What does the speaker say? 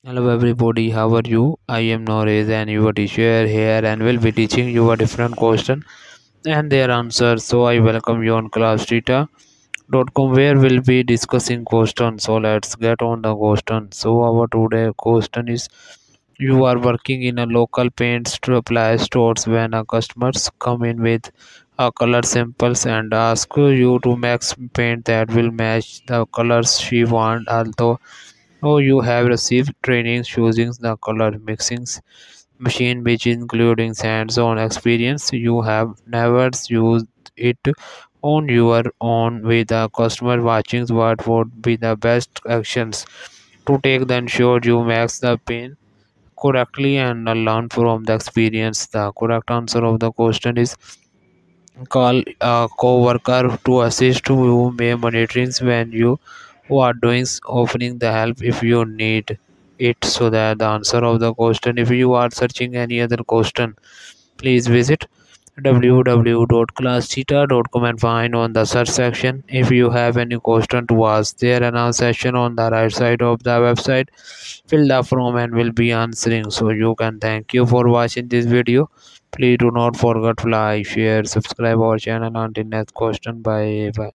Hello everybody, how are you? I am Norez and your teacher here and will be teaching you a different question and their answers. So I welcome you on classtheta.com where we'll be discussing questions. So let's get on the question. So our today question is, you are working in a local paint supply stores when a customers come in with a color samples and ask you to mix paint that will match the colors she want, although you have received training using the color mixing machine, which including hands-on experience. You have never used it on your own with the customer watching. What would be the best actions to take? Then ensure you max the pain correctly and learn from the experience. The correct answer of the question is call a co-worker to assist you may monitoring when you who are doing opening the help if you need it. So that the answer of the question, if you are searching any other question, please visit www.classtheta.com and find on the search section. If you have any question to ask, there an answer section on the right side of the website. Fill the form and will be answering. So you can thank you for watching this video. Please do not forget to like, share, subscribe our channel. Until next question, bye bye.